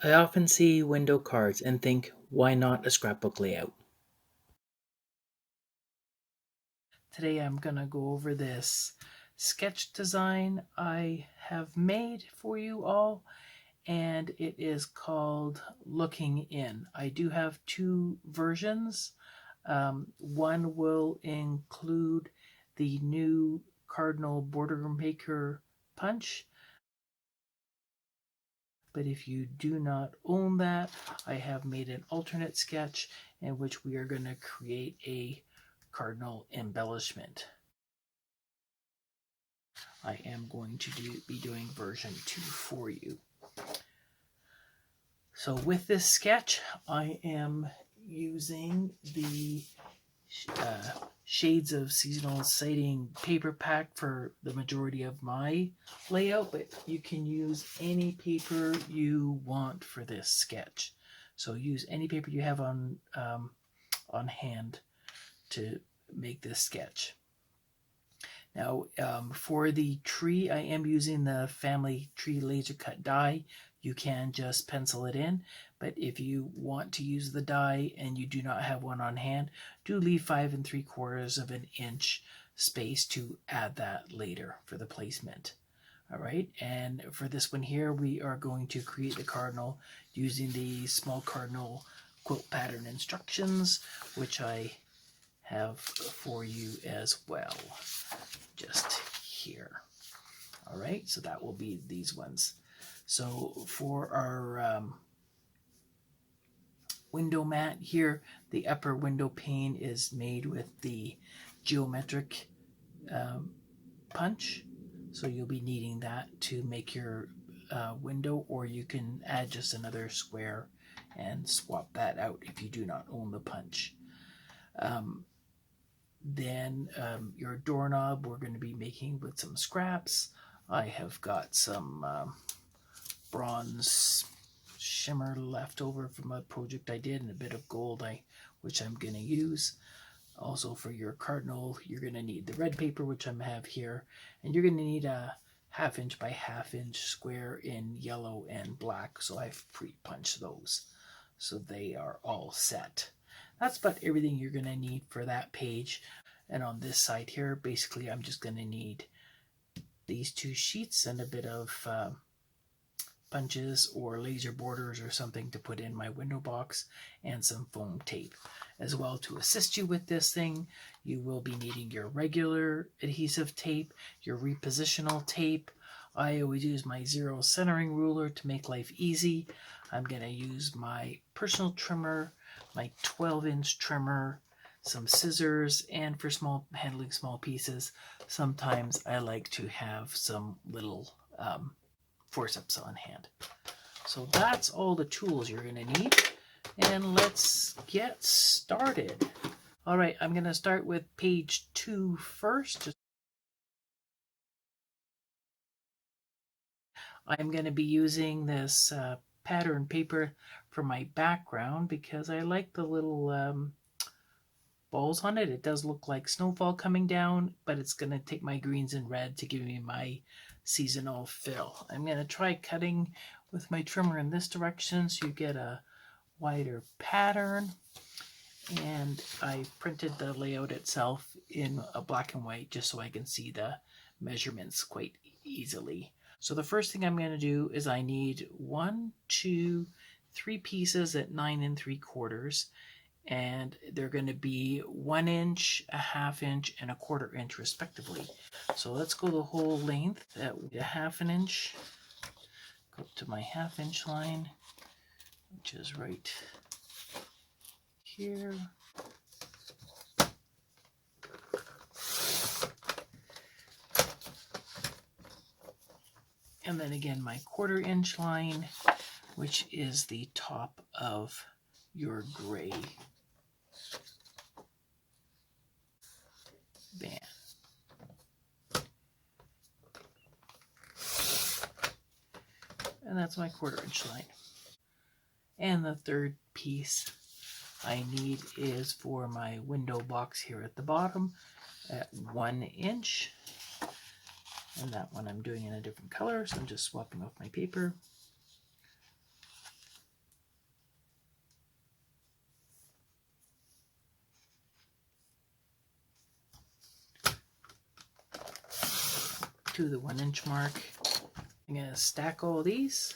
I often see window cards and think, why not a scrapbook layout? Today I'm going to go over this sketch design I have made for you all, and it is called Looking In. I do have two versions. One will include the new Cardinal Border Maker punch, but if you do not own that, I have made an alternate sketch in which we are going to create a cardinal embellishment. I am going to be doing version 2 for you. So with this sketch, I am using the Shades of Seasonal Sighting paper pack for the majority of my layout, but you can use any paper you want for this sketch. So use any paper you have on hand to make this sketch. Now, for the tree, I am using the Family Tree Laser Cut die. You can just pencil it in, but if you want to use the die and you do not have one on hand, do leave 5 3/4 of an inch space to add that later for the placement. All right, and for this one here, we are going to create the cardinal using the small cardinal quilt pattern instructions, which I have for you as well, just here. All right, so that will be these ones. So for our window mat here, the upper window pane is made with the geometric punch. So you'll be needing that to make your window, or you can add just another square and swap that out if you do not own the punch. Then your doorknob we're going to be making with some scraps. I have got some bronze shimmer left over from a project I did, and a bit of gold which I'm going to use. Also for your cardinal, you're going to need the red paper, which I have here, and you're going to need a 1/2 inch by 1/2 inch square in yellow and black, so I've pre-punched those. So they are all set. That's about everything you're going to need for that page. And on this side here, basically I'm just going to need these 2 sheets and a bit of punches or laser borders or something to put in my window box, and some foam tape. As well, to assist you with this thing, you will be needing your regular adhesive tape, your repositional tape. I always use my 0 centering ruler to make life easy. I'm going to use my personal trimmer, my 12-inch trimmer, some scissors, and for handling small pieces, sometimes I like to have some little forceps on hand. So that's all the tools you're going to need, and let's get started. All right, I'm going to start with page 2 first. I'm going to be using this pattern paper for my background because I like the little balls on it. It does look like snowfall coming down, but it's going to take my greens and red to give me my seasonal fill. I'm going to try cutting with my trimmer in this direction so you get a wider pattern. And I printed the layout itself in a black and white just so I can see the measurements quite easily. So the first thing I'm going to do is I need 1, 2, 3 pieces at 9 3/4, and they're going to be 1 inch, a 1/2 inch, and a 1/4 inch respectively. So let's go the whole length at a 1/2 inch. Go up to my 1/2 inch line, which is right here. And then again my 1/4 inch line, which is the top of your gray band. And that's my 1/4 inch line. And the third piece I need is for my window box here at the bottom at 1 inch. And that one I'm doing in a different color, so I'm just swapping off my paper. to the 1 inch mark. I'm going to stack all these,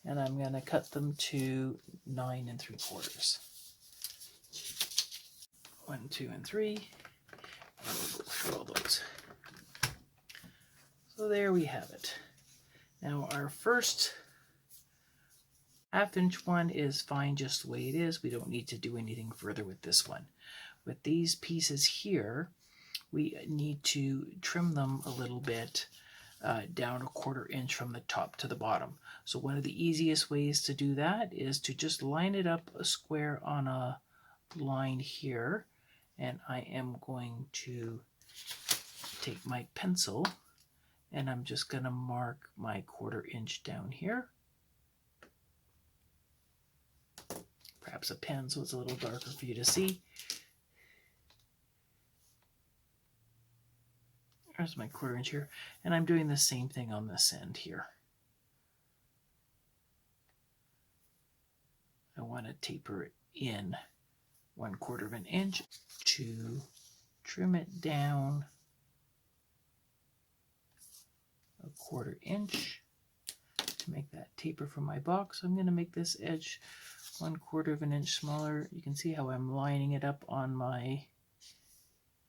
and I'm going to cut them to 9 3/4. 1, 2, and 3, and we'll go through all those. So there we have it. Now our first 1/2 inch one is fine just the way it is. We don't need to do anything further with this one. With these pieces here, we need to trim them a little bit down 1/4 inch from the top to the bottom. So one of the easiest ways to do that is to just line it up a square on a line here, and I am going to take my pencil and I'm just going to mark my 1/4 inch down here. Perhaps a pen so it's a little darker for you to see. There's my 1/4 inch here, and I'm doing the same thing on this end here. I want to taper it in 1/4 inch to trim it down 1/4 inch to make that taper for my box. I'm going to make this edge 1/4 inch smaller. You can see how I'm lining it up on my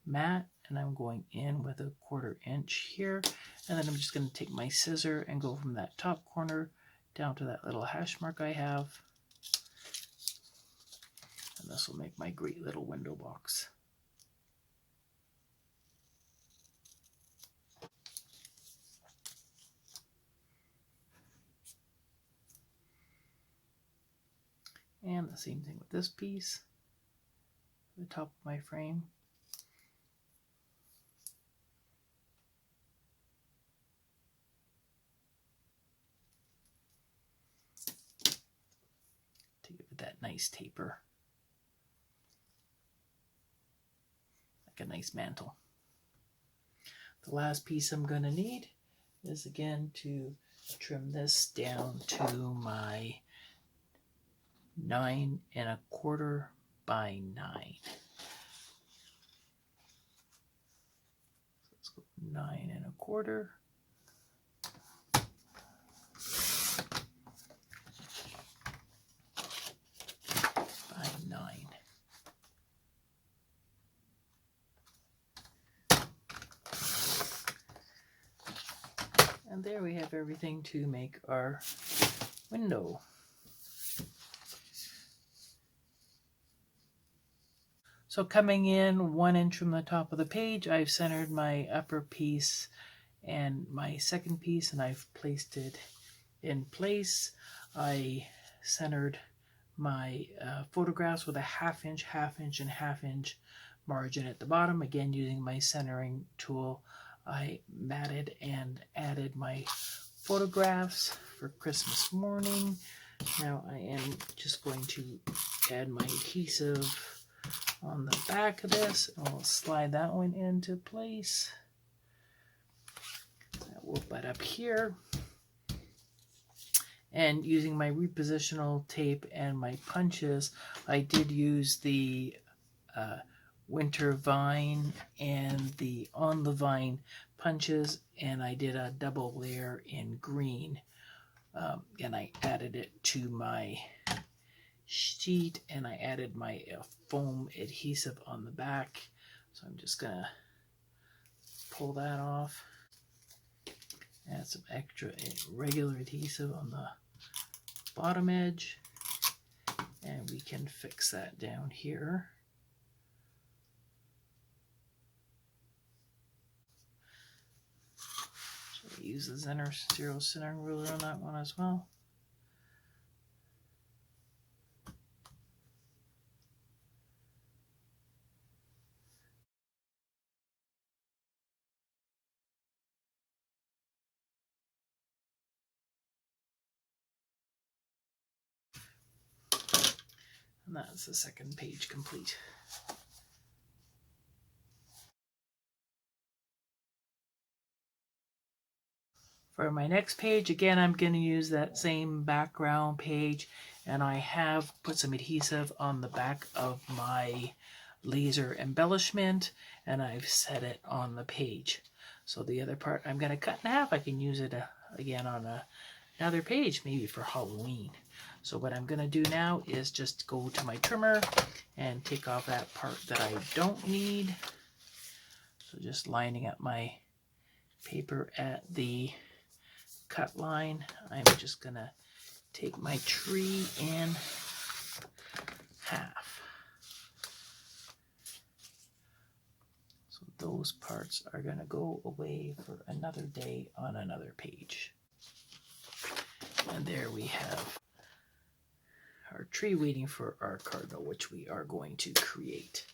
mat, and I'm going in with 1/4 inch here, and then I'm just going to take my scissor and go from that top corner down to that little hash mark I have, and this will make my great little window box. And the same thing with this piece, the top of my frame. To give it that nice taper, like a nice mantle. The last piece I'm going to need is again to trim this down to my 9 1/4 by 9. So let's go 9 1/4 by 9. And there we have everything to make our window. So coming in 1 inch from the top of the page, I've centered my upper piece and my second piece, and I've placed it in place. I centered my photographs with a 1/2 inch, 1/2 inch, and 1/2 inch margin at the bottom. Again, using my centering tool, I matted and added my photographs for Christmas morning. Now I am just going to add my adhesive on the back of this. I'll slide that one into place. That will butt up here. And using my repositional tape and my punches, I did use the winter vine and the on the vine punches, and I did a double layer in green, and I added it to my sheet, and I added my foam adhesive on the back. So I'm just gonna pull that off, add some extra regular adhesive on the bottom edge, and we can fix that down here. So I use the zero centering ruler on that one as well. And that's the second page complete. For my next page, again, I'm going to use that same background page, and I have put some adhesive on the back of my laser embellishment, and I've set it on the page. So the other part I'm going to cut in half. I can use it again on another page, maybe for Halloween. So what I'm going to do now is just go to my trimmer and take off that part that I don't need. So just lining up my paper at the cut line, I'm just going to take my tree in half. So those parts are going to go away for another day on another page. And there we have our tree waiting for our cardinal, which we are going to create.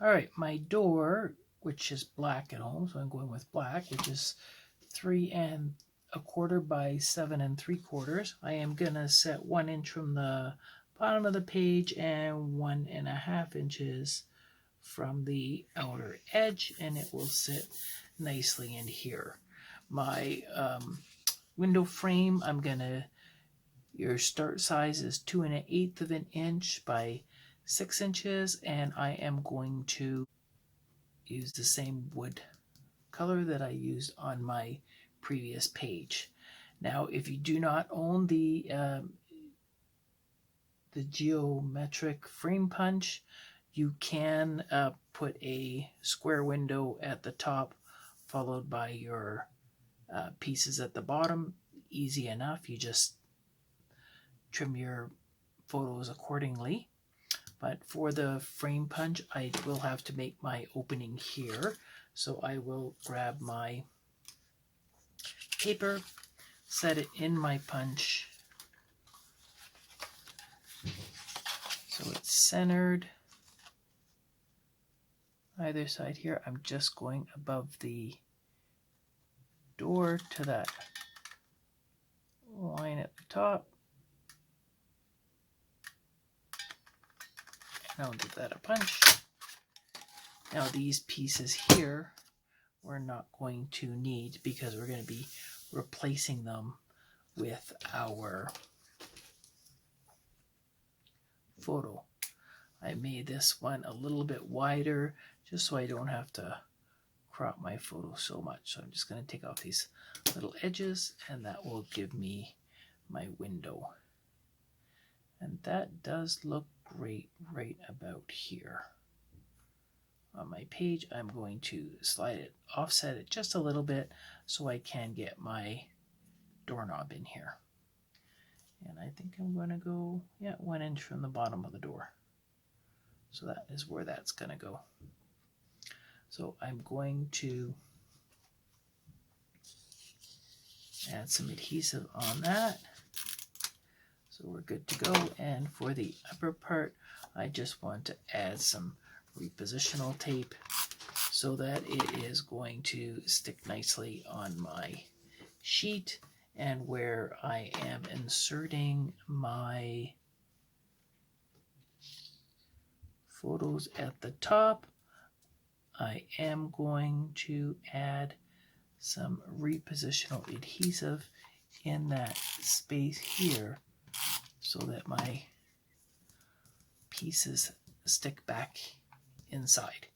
All right, my door, which is black at home, so I'm going with black, which is 3 1/4 by 7 3/4. I am gonna set 1 inch from the bottom of the page and 1.5 inches from the outer edge, and it will sit nicely in here. My window frame, your start size is 2 1/8 of an inch by 6 inches, and I am going to use the same wood color that I used on my previous page. Now, if you do not own the geometric frame punch, you can put a square window at the top, followed by your pieces at the bottom. Easy enough. You just trim your photos accordingly. But for the frame punch, I will have to make my opening here. So I will grab my paper, set it in my punch so it's centered. Either side here, I'm just going above the door to that line at the top. And I'll give that a punch. Now these pieces here we're not going to need because we're going to be replacing them with our photo. I made this one a little bit wider just so I don't have to crop my photo so much. So I'm just going to take off these little edges, and that will give me my window. And that does look great right about here. On my page, I'm going to slide it, offset it just a little bit so I can get my doorknob in here. And I think I'm going to go, 1 inch from the bottom of the door. So that is where that's going to go. So I'm going to add some adhesive on that. So we're good to go. And for the upper part, I just want to add some repositional tape so that it is going to stick nicely on my sheet. And where I am inserting my photos at the top, I am going to add some repositional adhesive in that space here so that my pieces stick back inside.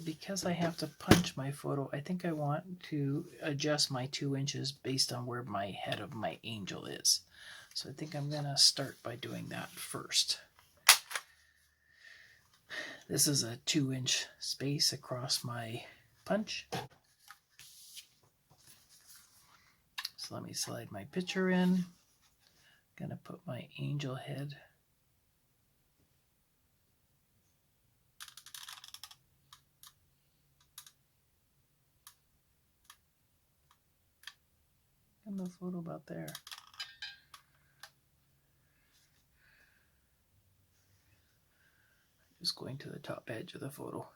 Because I have to punch my photo, I think I want to adjust my 2 inches based on where my head of my angel is. So I think I'm going to start by doing that first. This is a 2-inch space across my punch. So let me slide my picture in. I'm going to put my angel head in the photo about there. Just going to the top edge of the photo.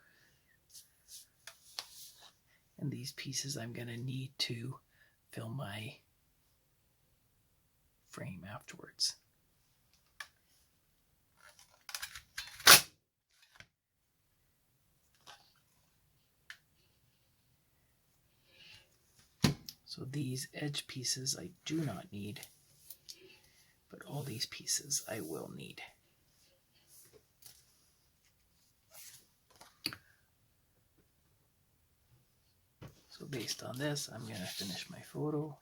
And these pieces I'm going to need to fill my frame afterwards. So these edge pieces I do not need, but all these pieces I will need. So based on this, I'm going to finish my photo.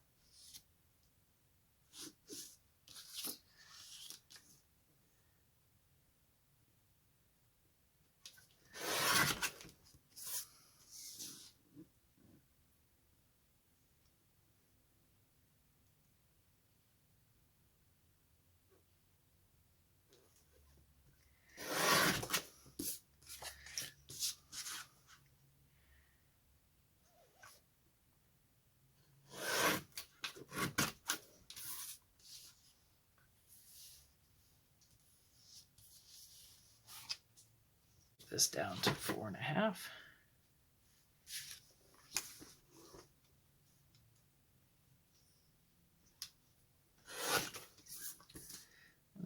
This down to 4.5.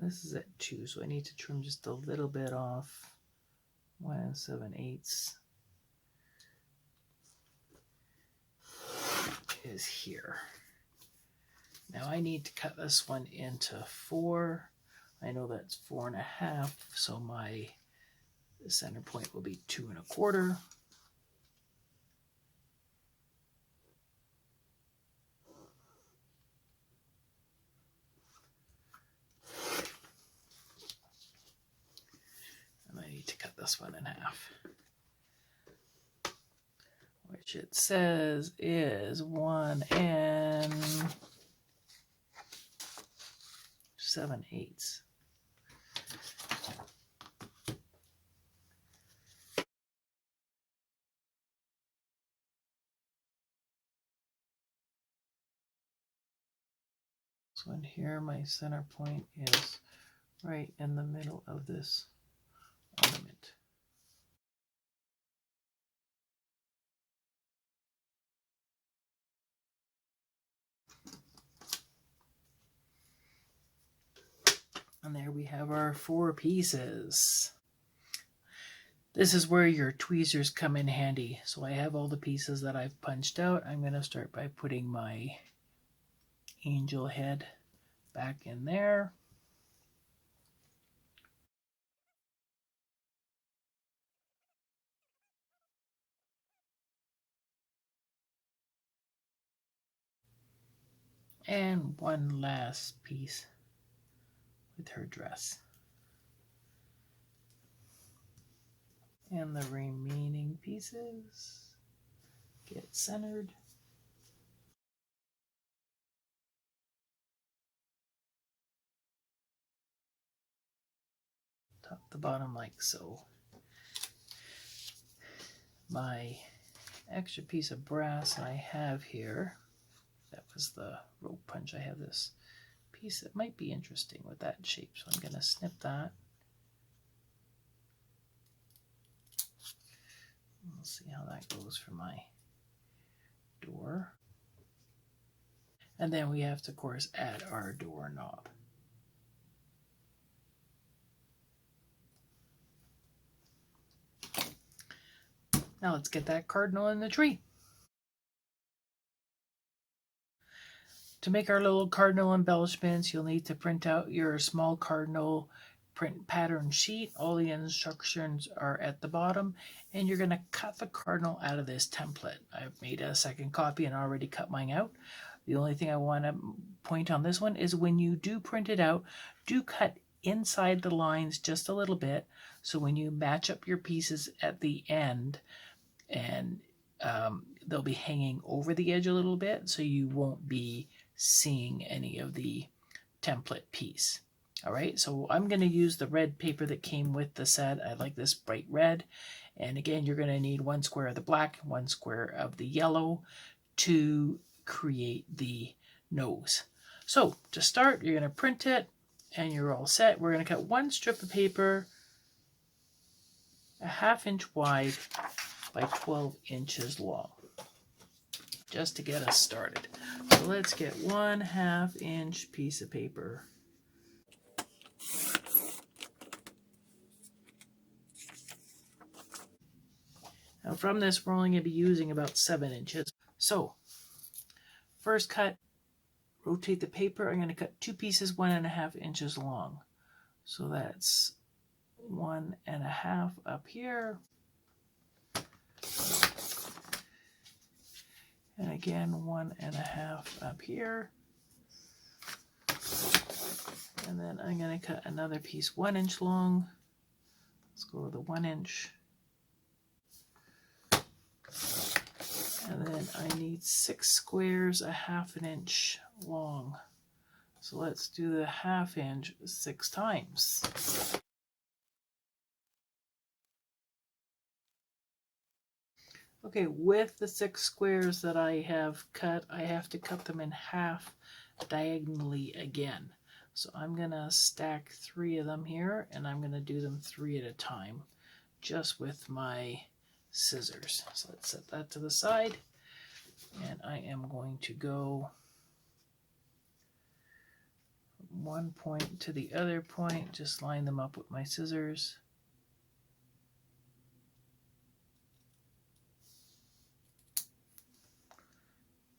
This is at 2, so I need to trim just a little bit off. 1 7/8 is here. Now I need to cut this one into 4. I know that's 4.5, so my center point will be 2 1/4. And I need to cut this one in half, which it says is 1 7/8. So in here, my center point is right in the middle of this ornament. And there we have our 4 pieces. This is where your tweezers come in handy. So I have all the pieces that I've punched out. I'm going to start by putting my angel head back in there. And one last piece with her dress. And the remaining pieces get centered. Top to bottom like so. My extra piece of brass I have here, that was the rope punch. I have this piece that might be interesting with that shape, so I'm going to snip that. We'll see how that goes for my door. And then we have to, of course, add our door knob. Now let's get that cardinal in the tree. To make our little cardinal embellishments, you'll need to print out your small cardinal print pattern sheet. All the instructions are at the bottom, and you're going to cut the cardinal out of this template. I've made a second copy and already cut mine out. The only thing I want to point on this one is when you do print it out, do cut inside the lines just a little bit, so when you match up your pieces at the end, and they'll be hanging over the edge a little bit, so you won't be seeing any of the template piece. All right, so I'm going to use the red paper that came with the set. I like this bright red. And again, you're going to need 1 square of the black, 1 square of the yellow to create the nose. So to start, you're going to print it and you're all set. We're going to cut 1 strip of paper 1/2 inch wide by 12 inches long, just to get us started. So let's get 1/2 inch piece of paper. Now from this, we're only going to be using about 7 inches. So first cut, rotate the paper, I'm going to cut 2 pieces 1.5 inches long. So that's 1.5 up here. And again, 1.5 up here. And then I'm going to cut another piece 1 inch long. Let's go with the 1 inch. And then I need 6 squares, 1/2 inch long. So let's do the 1/2 inch 6 times. Okay, with the 6 squares that I have cut, I have to cut them in half diagonally again. So I'm going to stack 3 of them here, and I'm going to do them 3 at a time, just with my scissors. So let's set that to the side, and I am going to go one point to the other point, just line them up with my scissors.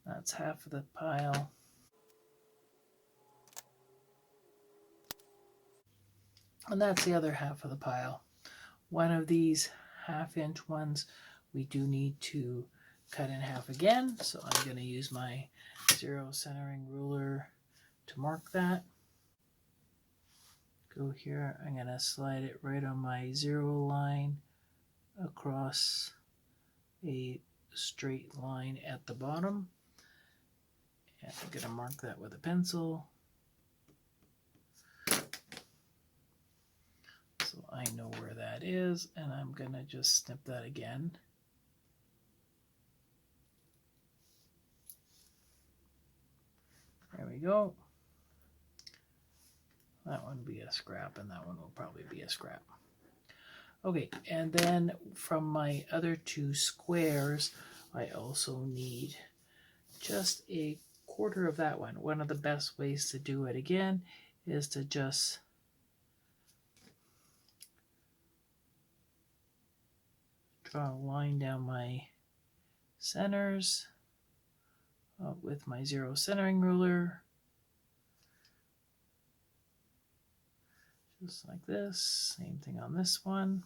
That's half of the pile. And that's the other half of the pile. One of these 1/2 inch ones we do need to cut in half again, so I'm going to use my 0 centering ruler to mark that. Go here, I'm going to slide it right on my 0 line across a straight line at the bottom. And I'm going to mark that with a pencil. So I know where that is, and I'm going to just snip that again. There we go. That one will be a scrap, and that one will probably be a scrap. Okay, and then from my other 2 squares, I also need just a quarter of that one. One of the best ways to do it again is to just draw a line down my centers with my 0 centering ruler. Just like this. Same thing on this one.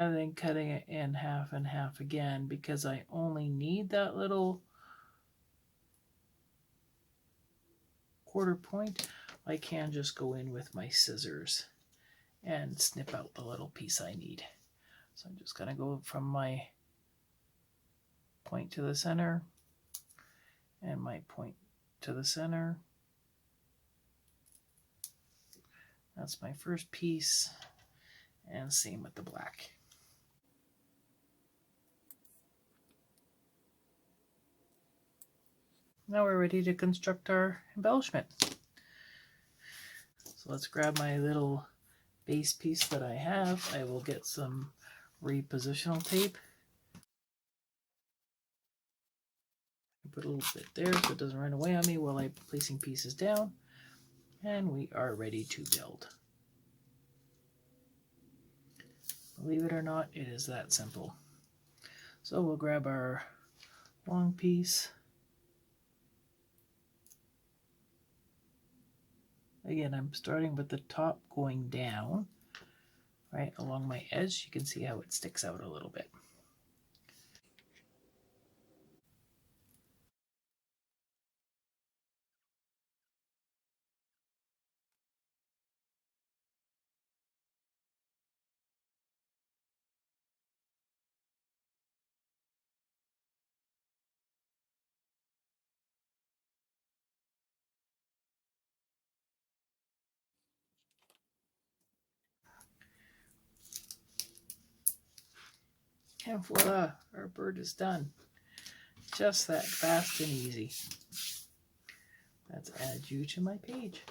And then cutting it in half and half again, because I only need that little quarter point. I can just go in with my scissors and snip out the little piece I need. So I'm just going to go from my point to the center and my point to the center. That's my first piece, and same with the black. Now we're ready to construct our embellishment. So let's grab my little base piece that I have. I will get some repositional tape. Put a little bit there so it doesn't run away on me while I'm placing pieces down. And we are ready to build. Believe it or not, it is that simple. So we'll grab our long piece. Again, I'm starting with the top going down, right along my edge. You can see how it sticks out a little bit. And voila, our bird is done. Just that fast and easy. Let's add you to my page.